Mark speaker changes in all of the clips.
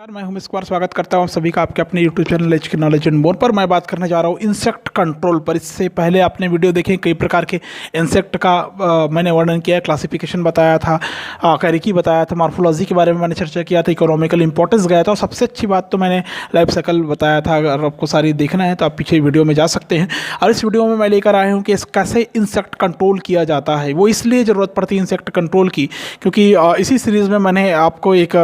Speaker 1: नमस्कार, मैं उमेश कुमार स्वागत करता हूं आप सभी का आपके अपने YouTube channel HK knowledge and more पर। मैं बात करने जा रहा हूं इंसेक्ट कंट्रोल पर। इससे पहले आपने वीडियो देखे कई प्रकार के इंसेक्ट का मैंने वर्णन किया, क्लासिफिकेशन बताया था, कैरिकी बताया था, मॉर्फोलॉजी के बारे में मैंने चर्चा किया था, इकोनॉमिकल इंपॉर्टेंस गया था और सबसे अच्छी बात तो मैंने लाइफ साइकिल बताया था। अगर आपको सारी देखना है तो आप पीछे वीडियो में जा सकते हैं। और इस वीडियो में मैं लेकर आया हूँ कि कैसे इंसेक्ट कंट्रोल किया जाता है। वो इसलिए ज़रूरत पड़ती है इंसेक्ट कंट्रोल की क्योंकि इसी सीरीज़ में मैंने आपको एक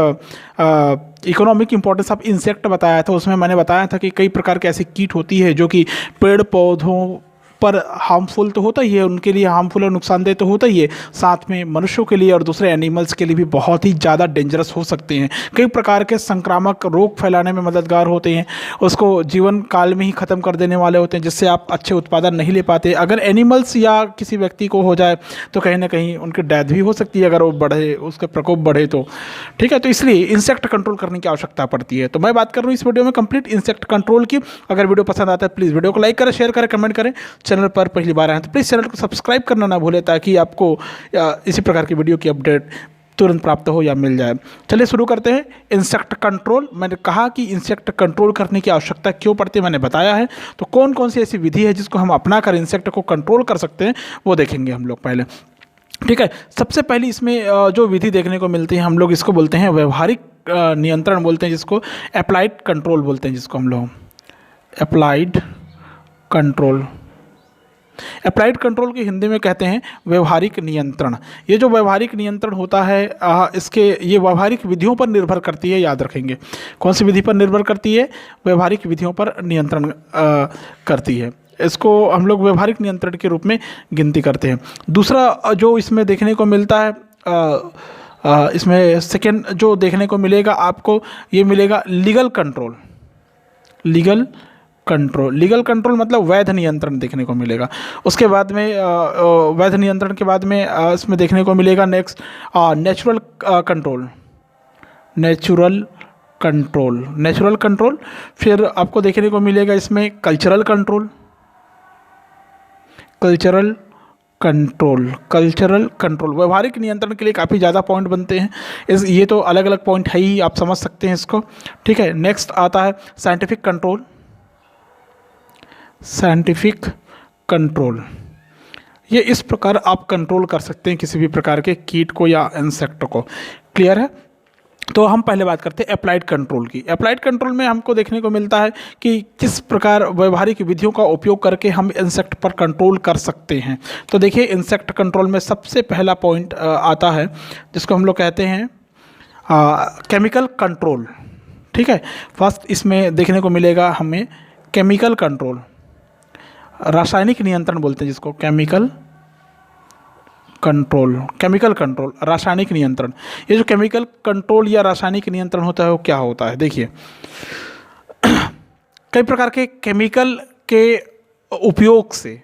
Speaker 1: इकोनॉमिक इंपॉर्टेंस ऑफ इंसेक्ट बताया था। उसमें मैंने बताया था कि कई प्रकार की ऐसी कीट होती है जो कि पेड़ पौधों पर हार्मफुल तो होता ही है, उनके लिए हार्मफुल और नुकसानदेह तो होता ही है, साथ में मनुष्यों के लिए और दूसरे एनिमल्स के लिए भी बहुत ही ज़्यादा डेंजरस हो सकते हैं। कई प्रकार के संक्रामक रोग फैलाने में मददगार होते हैं, उसको जीवन काल में ही ख़त्म कर देने वाले होते हैं, जिससे आप अच्छे उत्पादन नहीं ले पाते। अगर एनिमल्स या किसी व्यक्ति को हो जाए तो कहीं ना कहीं उनकी डेथ भी हो सकती है अगर वो बढ़े, उसका प्रकोप बढ़े तो। ठीक है, तो इसलिए इंसेक्ट कंट्रोल करने की आवश्यकता पड़ती है। तो मैं बात कर रहा हूँ इस वीडियो में कंप्लीट इंसेक्ट कंट्रोल की। अगर वीडियो पसंद आता है प्लीज़ वीडियो को लाइक करें, शेयर करें, कमेंट करें। चैनल पर पहली बार आए तो प्लीज़ चैनल को सब्सक्राइब करना ना भूलें ताकि आपको इसी प्रकार की वीडियो की अपडेट तुरंत प्राप्त हो या मिल जाए। चलिए शुरू करते हैं। इंसेक्ट कंट्रोल, मैंने कहा कि इंसेक्ट कंट्रोल करने की आवश्यकता क्यों पड़ती है मैंने बताया है। तो कौन कौन सी ऐसी विधि है जिसको हम अपना कर इंसेक्ट को कंट्रोल कर सकते हैं वो देखेंगे हम लोग पहले। ठीक है, सबसे पहली इसमें जो विधि देखने को मिलती है हम लोग इसको बोलते हैं व्यवहारिक नियंत्रण बोलते हैं, जिसको अप्लाइड कंट्रोल बोलते हैं, जिसको हम लोग अप्लाइड कंट्रोल। अप्लाइड कंट्रोल की हिंदी में कहते हैं व्यवहारिक नियंत्रण। ये जो व्यवहारिक नियंत्रण होता है इसके ये व्यवहारिक विधियों पर निर्भर करती है, याद रखेंगे। कौन सी विधि पर निर्भर करती है? व्यवहारिक विधियों पर नियंत्रण करती है। इसको हम लोग व्यवहारिक नियंत्रण के रूप में गिनती करते हैं। दूसरा जो इसमें देखने को मिलता है इसमें सेकेंड जो देखने को मिलेगा आपको, ये मिलेगा लीगल कंट्रोल। लीगल कंट्रोल मतलब वैध नियंत्रण देखने को मिलेगा। उसके बाद में वैध नियंत्रण के बाद में इसमें देखने को मिलेगा नेक्स्ट नेचुरल कंट्रोल। फिर आपको देखने को मिलेगा इसमें कल्चरल कंट्रोल। व्यवहारिक नियंत्रण के लिए काफ़ी ज़्यादा पॉइंट बनते हैं। ये तो अलग अलग पॉइंट है ही, आप समझ सकते हैं इसको। ठीक है, नेक्स्ट आता है साइंटिफिक कंट्रोल। ये इस प्रकार आप कंट्रोल कर सकते हैं किसी भी प्रकार के कीट को या इंसेक्ट को। क्लियर है? तो हम पहले बात करते हैं अप्लाइड कंट्रोल की। अप्लाइड कंट्रोल में हमको देखने को मिलता है कि किस प्रकार व्यवहारिक विधियों का उपयोग करके हम इंसेक्ट पर कंट्रोल कर सकते हैं। तो देखिए, इंसेक्ट कंट्रोल में सबसे पहला पॉइंट आता है जिसको हम लोग कहते हैं केमिकल कंट्रोल। ठीक है, फर्स्ट इसमें देखने को मिलेगा हमें केमिकल कंट्रोल, रासायनिक नियंत्रण बोलते हैं जिसको केमिकल कंट्रोल, रासायनिक नियंत्रण। ये जो केमिकल कंट्रोल या रासायनिक नियंत्रण होता है वो क्या होता है? देखिए, कई प्रकार के केमिकल के उपयोग से,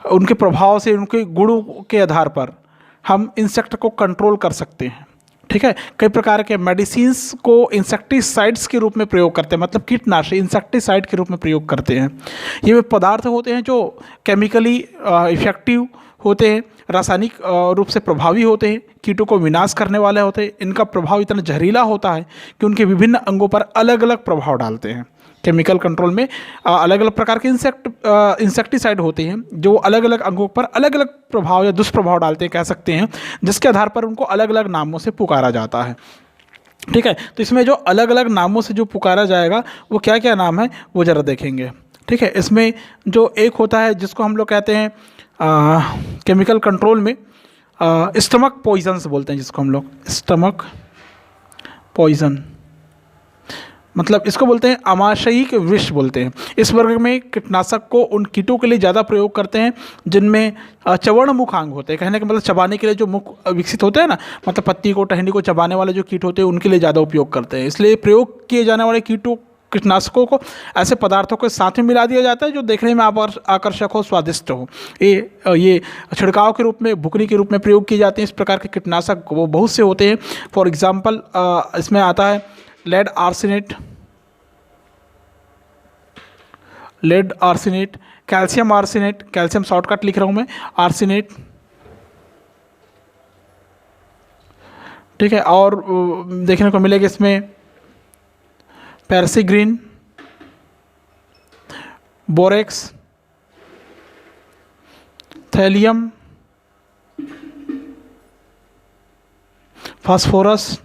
Speaker 1: उनके प्रभाव से, उनके गुणों के आधार पर हम इंसेक्ट को कंट्रोल कर सकते हैं। ठीक है, कई प्रकार के मेडिसिन्स को इंसेक्टिसाइड्स के रूप में प्रयोग करते हैं, मतलब कीटनाशक इंसेक्टिसाइड के रूप में प्रयोग करते हैं। ये वे पदार्थ होते हैं जो केमिकली इफेक्टिव होते हैं, रासायनिक रूप से प्रभावी होते हैं, कीटों को विनाश करने वाले होते हैं। इनका प्रभाव इतना जहरीला होता है कि उनके विभिन्न अंगों पर अलग अलग प्रभाव डालते हैं। केमिकल कंट्रोल में अलग अलग प्रकार के इंसेक्टिसाइड होते हैं जो अलग अलग अंगों पर अलग अलग प्रभाव या दुष्प्रभाव डालते हैं, कह सकते हैं, जिसके आधार पर उनको अलग अलग नामों से पुकारा जाता है। ठीक है, तो इसमें जो अलग अलग नामों से जो पुकारा जाएगा वो क्या क्या नाम है वो ज़रा देखेंगे। ठीक है, इसमें जो एक होता है जिसको हम लोग कहते हैं केमिकल कंट्रोल में स्टमक पॉइजन्स बोलते हैं, जिसको हम लोग स्टमक पॉइजन, मतलब इसको बोलते हैं आमाशयिक विष बोलते हैं। इस वर्ग में कीटनाशक को उन कीटों के लिए ज़्यादा प्रयोग करते हैं जिनमें चवर्णमुख अंग होते हैं। कहने का मतलब चबाने के लिए जो मुख विकसित होते हैं ना, मतलब पत्ती को, टहनी को चबाने वाले जो कीट होते हैं उनके लिए ज़्यादा उपयोग करते हैं। इसलिए प्रयोग किए जाने वाले कीटनाशकों को ऐसे पदार्थों के साथ में मिला दिया जाता है जो देखने में आकर्षक हो, स्वादिष्ट हो। ये छिड़काव के रूप में, भुकनी के रूप में प्रयोग किए जाते हैं। इस प्रकार के कीटनाशक वो बहुत से होते हैं। फॉर एग्जाम्पल इसमें आता है lead arsenate, calcium arsenate, calcium shortcut लिख रहा हूँ मैं, आर्सेनेट। ठीक है, और देखने को मिलेगा इसमें पैरसीग्रीन, बोरेक्स, थैलियम, फास्फोरस,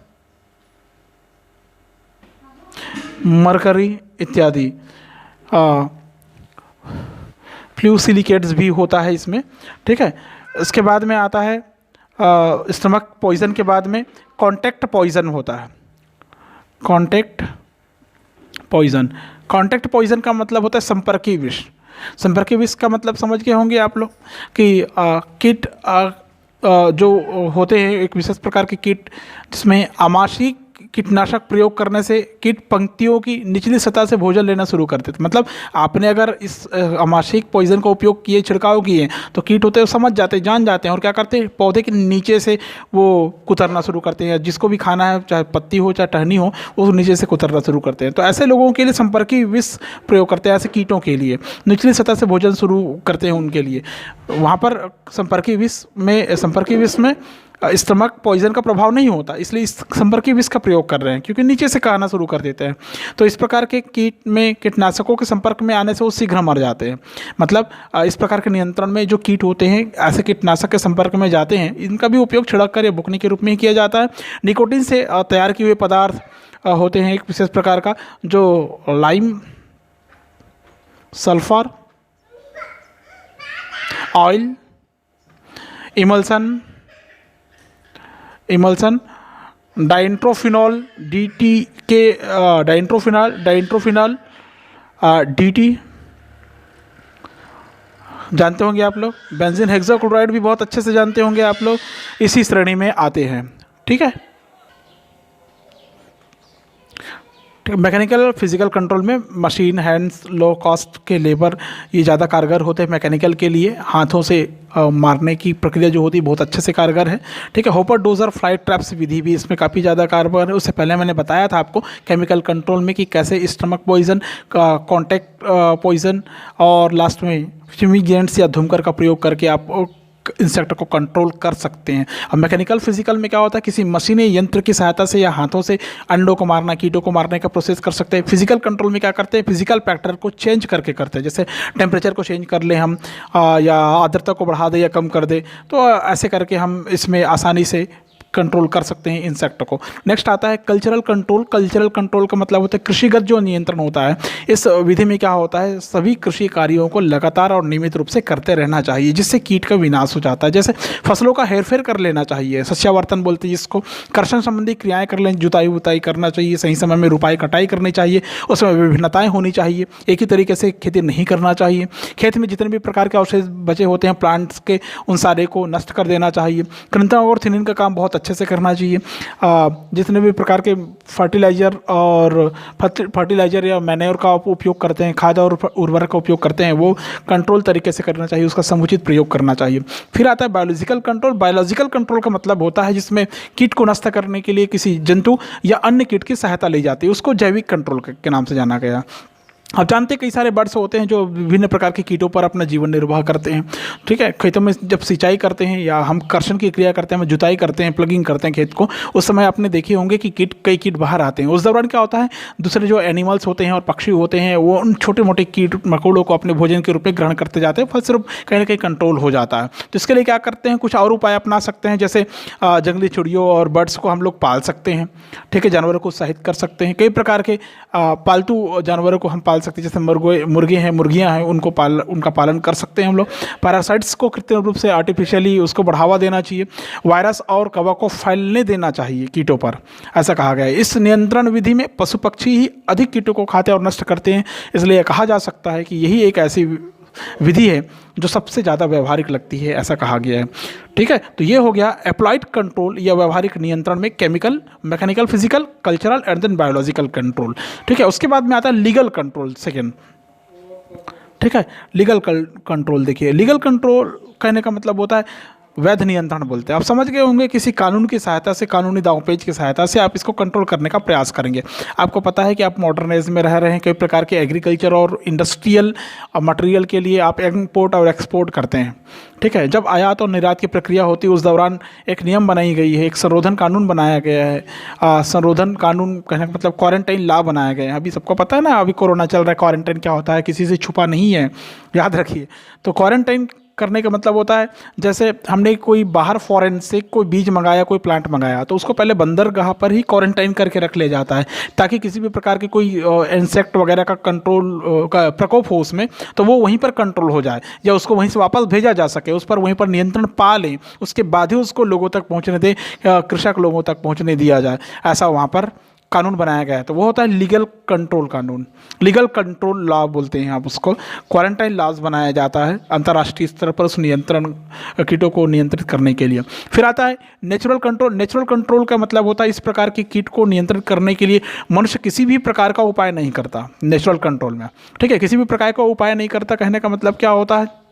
Speaker 1: मरकरी इत्यादि। फ्लूसिलिकेट्स भी होता है इसमें, ठीक है। इसके बाद में आता है स्टमक पॉइजन के बाद में कॉन्टैक्ट पॉइजन होता है। कॉन्टैक्ट पॉइजन, कॉन्टैक्ट पॉइजन का मतलब होता है संपर्की विष। संपर्की विष का मतलब समझ गए होंगे आप लोग कि कीट जो होते हैं एक विशेष प्रकार के कीट जिसमें आमाशयी कीटनाशक प्रयोग करने से कीट पंक्तियों की निचली सतह से भोजन लेना शुरू करते थे। मतलब आपने अगर इस आमाशयिक पॉइजन का उपयोग किए, छिड़काव किए, तो कीट होते हैं समझ जाते हैं, जान जाते हैं और क्या करते हैं, पौधे के नीचे से वो कुतरना शुरू करते हैं। जिसको भी खाना है, चाहे पत्ती हो चाहे टहनी हो, वो नीचे से कुतरना शुरू करते हैं। तो ऐसे लोगों के लिए संपर्की विष प्रयोग करते हैं, ऐसे कीटों के लिए निचली सतह से भोजन शुरू करते हैं उनके लिए। वहाँ पर संपर्की विष में स्टमक पॉइजन का प्रभाव नहीं होता, इसलिए इस संपर्की विष का प्रयोग कर रहे हैं क्योंकि नीचे से खाना शुरू कर देते हैं। तो इस प्रकार के कीट में कीटनाशकों के संपर्क में आने से वो शीघ्र मर जाते हैं। मतलब इस प्रकार के नियंत्रण में जो कीट होते हैं ऐसे कीटनाशक के संपर्क में जाते हैं, इनका भी उपयोग छिड़क कर या बुकनी के रूप में ही किया जाता है। निकोटीन से तैयार किए हुए पदार्थ होते हैं एक विशेष प्रकार का, जो lime, sulphur, oil, emulsion, dinitrophenol DT जानते होंगे आप लोग। बेंजीन हेक्साक्लोराइड भी बहुत अच्छे से जानते होंगे आप लोग, इसी श्रेणी में आते हैं, ठीक है। मैकेनिकल फिजिकल कंट्रोल में मशीन, हैंड्स, लो कॉस्ट के लेबर ये ज़्यादा कारगर होते हैं। मैकेनिकल के लिए हाथों से मारने की प्रक्रिया जो होती है बहुत अच्छे से कारगर है, ठीक है। होपर डोजर फ्लाइट ट्रैप्स विधि भी इसमें काफ़ी ज़्यादा कारगर है। उससे पहले मैंने बताया था आपको केमिकल कंट्रोल में कि कैसे स्टमक पॉइजन, कॉन्टैक्ट पॉइजन और लास्ट में फ्यूमिगेंट्स या धूमकर का प्रयोग करके आप इंसेक्ट को कंट्रोल कर सकते हैं। अब मैकेनिकल फिजिकल में क्या होता है, किसी मशीनी यंत्र की सहायता से या हाथों से अंडों को मारना, कीटों को मारने का प्रोसेस कर सकते हैं। फिजिकल कंट्रोल में क्या करते हैं, फिजिकल फैक्टर को चेंज करके करते हैं। जैसे टेम्परेचर को चेंज कर ले हम, या आर्द्रता को बढ़ा दे या कम कर दे, तो ऐसे करके हम इसमें आसानी से कंट्रोल कर सकते हैं इंसेक्ट को। नेक्स्ट आता है कल्चरल कंट्रोल। कल्चरल कंट्रोल का मतलब होता है कृषिगत जो नियंत्रण होता है। इस विधि में क्या होता है, सभी कृषि कार्यों को लगातार और नियमित रूप से करते रहना चाहिए, जिससे कीट का विनाश हो जाता है। जैसे फसलों का हेरफेर कर लेना चाहिए, सस्यावर्तन बोलते हैं जिसको, कर्षण संबंधी क्रियाएं कर लें, जुताई बुताई करना चाहिए, सही समय में रुपाई कटाई करनी चाहिए, उसमें विभिन्नताएं होनी चाहिए, एक ही तरीके से खेती नहीं करना चाहिए। खेत में जितने भी प्रकार के अवशेष बचे होते हैं प्लांट्स के, उन सारे को नष्ट कर देना चाहिए। कृंतक और थिनिन का काम बहुत अच्छे से करना चाहिए। जितने भी प्रकार के फर्टिलाइजर या मैन्योर का उपयोग करते हैं, खाद और उर्वरक का उपयोग करते हैं, वो कंट्रोल तरीके से करना चाहिए, उसका समुचित प्रयोग करना चाहिए। फिर आता है बायोलॉजिकल कंट्रोल। बायोलॉजिकल कंट्रोल का मतलब होता है जिसमें कीट को नष्ट करने के लिए किसी जंतु या अन्य कीट की सहायता ली जाती है, उसको जैविक कंट्रोल के नाम से जाना गया। आप जानते हैं कई सारे बर्ड्स होते हैं जो विभिन्न प्रकार के कीटों पर अपना जीवन निर्वाह करते हैं, ठीक है। खेतों में जब सिंचाई करते हैं या हम कर्षण की क्रिया करते हैं, हम जुताई करते हैं, प्लगिंग करते हैं खेत को, उस समय आपने देखे होंगे कि कई कीट बाहर आते हैं। उस दौरान क्या होता है, दूसरे जो एनिमल्स होते हैं और पक्षी होते हैं वो उन छोटे मोटे कीट मकोड़ों को अपने भोजन के रूप में ग्रहण करते जाते हैं, फलस्वरूप कहीं ना कहीं कंट्रोल हो जाता है। तो इसके लिए क्या करते हैं, कुछ और उपाय अपना सकते हैं। जैसे जंगली चिड़ियों और बर्ड्स को हम लोग पाल सकते हैं, ठीक है, जानवरों को उत्साहित कर सकते हैं। कई प्रकार के पालतू जानवरों को हम पाल सकते हैं, जैसे मुर्गे हैं, मुर्गियां हैं, उनका पालन कर सकते हैं हम लोग। पैरासाइट्स को कृत्रिम रूप से आर्टिफिशियली उसको बढ़ावा देना चाहिए। वायरस और कवक को फैलने देना चाहिए कीटों पर, ऐसा कहा गया है। इस नियंत्रण विधि में पशु पक्षी ही अधिक कीटों को खाते और नष्ट करते हैं, इसलिए कहा जा सकता है कि यही एक ऐसी विधि है जो सबसे ज़्यादा व्यवहारिक लगती है, ऐसा कहा गया है, ठीक है। तो ये हो गया अप्लाइड कंट्रोल या व्यवहारिक नियंत्रण में chemical, mechanical, physical, cultural and then biological control, ठीक है। उसके बाद में आता है लीगल कंट्रोल सेकेंड, ठीक है। लीगल कंट्रोल देखिए, लीगल कंट्रोल कहने का मतलब होता है वैध नियंत्रण बोलते हैं। आप समझ गए होंगे किसी कानून की सहायता से, कानूनी दांवपेच की सहायता से आप इसको कंट्रोल करने का प्रयास करेंगे। आपको पता है कि आप मॉडर्न एज में रह रहे हैं, कई प्रकार के एग्रीकल्चर और इंडस्ट्रियल मटेरियल के लिए आप इम्पोर्ट और एक्सपोर्ट करते हैं, ठीक है। जब आयात और निर्यात की प्रक्रिया होती है उस दौरान एक नियम बनाई गई है, एक संरोधन कानून बनाया गया है। संरोधन कानून कहने का मतलब क्वारंटाइन लॉ बनाया गया है। अभी सबको पता है ना, अभी कोरोना चल रहा है, क्वारंटाइन क्या होता है, किसी से छुपा नहीं है, याद रखिए। तो क्वारंटाइन करने का मतलब होता है जैसे हमने कोई बाहर फॉरेन से कोई बीज मंगाया, कोई प्लांट मंगाया, तो उसको पहले बंदरगाह पर ही क्वारंटाइन करके रख लिया जाता है, ताकि किसी भी प्रकार के कोई इंसेक्ट वगैरह का कंट्रोल का प्रकोप हो उसमें, तो वो वहीं पर कंट्रोल हो जाए या उसको वहीं से वापस भेजा जा सके, उस पर वहीं पर नियंत्रण पा लें, उसके बाद ही उसको लोगों तक पहुँचने दें, कृषक लोगों तक पहुँचने दिया जाए, ऐसा वहाँ पर कानून बनाया गया है। तो वो होता है लीगल कंट्रोल कानून, लीगल कंट्रोल लॉ बोलते हैं आप उसको। क्वारंटाइन लॉज बनाया जाता है अंतर्राष्ट्रीय स्तर पर उस नियंत्रण कीटों को नियंत्रित करने के लिए। फिर आता है नेचुरल कंट्रोल। नेचुरल कंट्रोल का मतलब होता है इस प्रकार के कीट को नियंत्रित करने के लिए मनुष्य किसी भी प्रकार का उपाय नहीं करता नेचुरल कंट्रोल में, ठीक है। किसी भी प्रकार का उपाय नहीं करता कहने का मतलब क्या होता है,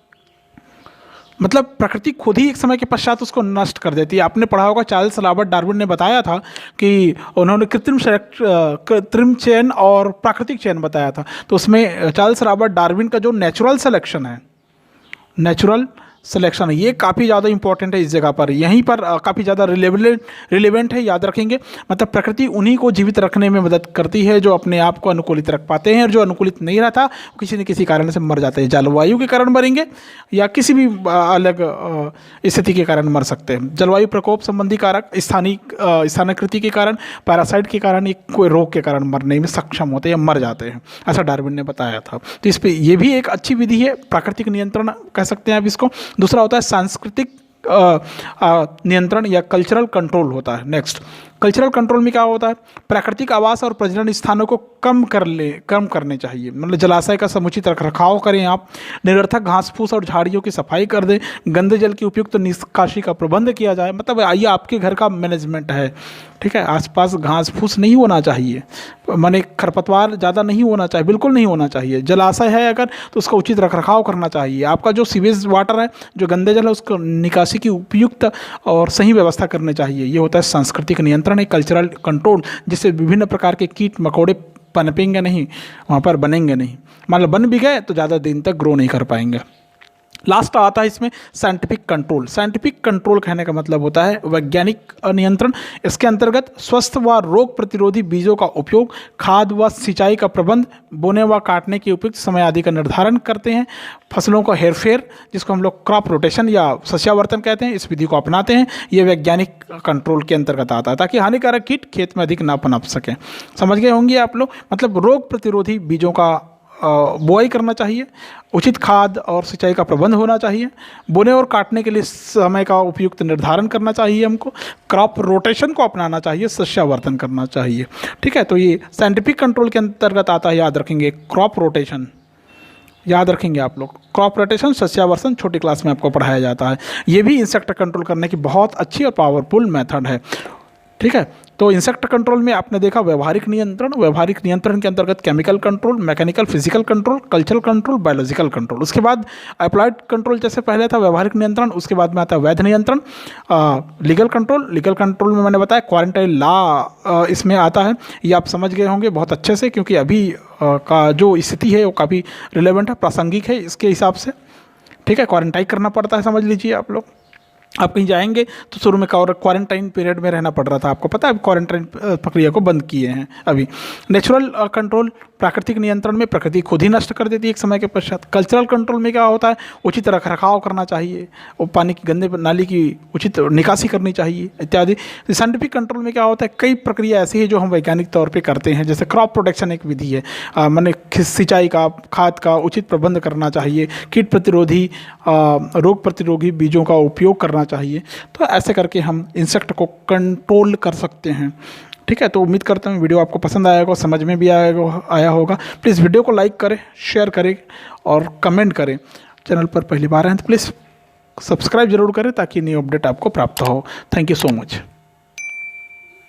Speaker 1: मतलब प्रकृति खुद ही एक समय के पश्चात उसको नष्ट कर देती है। आपने पढ़ा होगा चार्ल्स रॉबर्ट डार्विन ने बताया था कि उन्होंने कृत्रिम चयन और प्राकृतिक चयन बताया था। तो उसमें चार्ल्स रॉबर्ट डार्विन का जो नेचुरल सिलेक्शन है, नेचुरल सिलेक्शन है, ये काफ़ी ज़्यादा इंपॉर्टेंट है इस जगह पर, यहीं पर काफ़ी ज़्यादा रिलेवेंट है, याद रखेंगे। मतलब प्रकृति उन्हीं को जीवित रखने में मदद करती है जो अपने आप को अनुकूलित रख पाते हैं, और जो अनुकूलित नहीं रहता वो किसी न किसी कारण से मर जाते हैं। जलवायु के कारण मरेंगे या किसी भी अलग स्थिति के कारण मर सकते हैं। जलवायु प्रकोप संबंधी कारक, स्थानाकृति के कारण, पैरासाइट के कारण, कोई रोग के कारण मरने में सक्षम होते हैं या मर जाते हैं, ऐसा डार्विन ने बताया था। तो इस पर ये भी एक अच्छी विधि है, प्राकृतिक नियंत्रण कह सकते हैं आप इसको। दूसरा होता है सांस्कृतिक नियंत्रण या कल्चरल कंट्रोल होता है। नेक्स्ट, कल्चरल कंट्रोल में क्या होता है, प्राकृतिक आवास और प्रजनन स्थानों को कम करने चाहिए, मतलब जलाशय का समुचित रखरखाव करें आप, निरर्थक घास फूस और झाड़ियों की सफाई कर दें, गंदे जल की उपयुक्त निष्कासी का प्रबंध किया जाए। मतलब आइए आपके घर का मैनेजमेंट है, ठीक है, आसपास घास फूस नहीं होना चाहिए, माने खरपतवार ज़्यादा नहीं होना चाहिए, बिल्कुल नहीं होना चाहिए। जलाशय है अगर तो उसका उचित रखरखाव करना चाहिए। आपका जो सीवेज वाटर है, जो गंदे जल है, उसको निकासी की उपयुक्त और सही व्यवस्था करनी चाहिए। ये होता है सांस्कृतिक नियंत्रण, एक कल्चरल कंट्रोल, जिससे विभिन्न प्रकार के कीट मकोड़े पनपेंगे नहीं, वहाँ पर बनेंगे नहीं, मतलब बन भी गए तो ज़्यादा दिन तक ग्रो नहीं कर पाएंगे। लास्ट आता है इसमें साइंटिफिक कंट्रोल। साइंटिफिक कंट्रोल कहने का मतलब होता है वैज्ञानिक नियंत्रण। इसके अंतर्गत स्वस्थ व रोग प्रतिरोधी बीजों का उपयोग, खाद व सिंचाई का प्रबंध, बोने व काटने के उपयुक्त समय आदि का निर्धारण करते हैं, फसलों का हेरफेर जिसको हम लोग क्रॉप रोटेशन या सस्यावर्तन कहते हैं, इस विधि को अपनाते हैं। ये वैज्ञानिक कंट्रोल के अंतर्गत आता है, ताकि हानिकारक कीट खेत में अधिक ना पनप सकें। समझ गए होंगे आप लोग, मतलब रोग प्रतिरोधी बीजों का बुआई करना चाहिए, उचित खाद और सिंचाई का प्रबंध होना चाहिए, बोने और काटने के लिए समय का उपयुक्त निर्धारण करना चाहिए, हमको क्रॉप रोटेशन को अपनाना चाहिए, सस्यावर्तन करना चाहिए, ठीक है। तो ये साइंटिफिक कंट्रोल के अंतर्गत आता है, याद रखेंगे। क्रॉप रोटेशन याद रखेंगे आप लोग, क्रॉप रोटेशन, सस्यावर्तन छोटी क्लास में आपको पढ़ाया जाता है। ये भी इंसेक्ट कंट्रोल करने की बहुत अच्छी और पावरफुल मेथड है, ठीक है। तो इंसेक्ट कंट्रोल में आपने देखा व्यवहारिक नियंत्रण, व्यवहारिक नियंत्रण के अंतर्गत chemical control, mechanical physical control, cultural control, biological control. उसके बाद अप्लाइड कंट्रोल जैसे पहले था व्यवहारिक नियंत्रण, उसके बाद में आता है वैध नियंत्रण, लीगल कंट्रोल। लीगल कंट्रोल में मैंने बताया क्वारंटाइन लॉ इसमें आता है, ये आप समझ गए होंगे बहुत अच्छे से, क्योंकि अभी का जो स्थिति है वो काफ़ी रिलेवेंट है, प्रासंगिक है इसके हिसाब से, ठीक है। क्वारंटाइन करना पड़ता है, समझ लीजिए आप लोग। आप कहीं जाएंगे तो शुरू में क्वारंटाइन पीरियड में रहना पड़ रहा था, आपको पता है, क्वारंटाइन प्रक्रिया को बंद किए हैं अभी। नेचुरल कंट्रोल, प्राकृतिक नियंत्रण में प्रकृति खुद ही नष्ट कर देती है एक समय के पश्चात। कल्चरल कंट्रोल में क्या होता है, उचित रखरखाव करना चाहिए, और पानी की गंदे नाली की उचित निकासी करनी चाहिए इत्यादि। साइंटिफिक कंट्रोल में क्या होता है, कई प्रक्रिया ऐसी है जो हम वैज्ञानिक तौर पर करते हैं, जैसे क्रॉप प्रोटेक्शन एक विधि है, मैंने सिंचाई का, खाद का उचित प्रबंध करना चाहिए, कीट प्रतिरोधी, रोग प्रतिरोधी बीजों का उपयोग करना चाहिए। तो ऐसे करके हम इंसेक्ट को कंट्रोल कर सकते हैं, ठीक है। तो उम्मीद करता हूँ वीडियो आपको पसंद आया होगा, समझ में भी आया होगा। प्लीज़ वीडियो को लाइक करें, शेयर करें और कमेंट करें। चैनल पर पहली बार हैं तो प्लीज़ सब्सक्राइब जरूर करें ताकि न्यू अपडेट आपको प्राप्त हो। Thank you so much.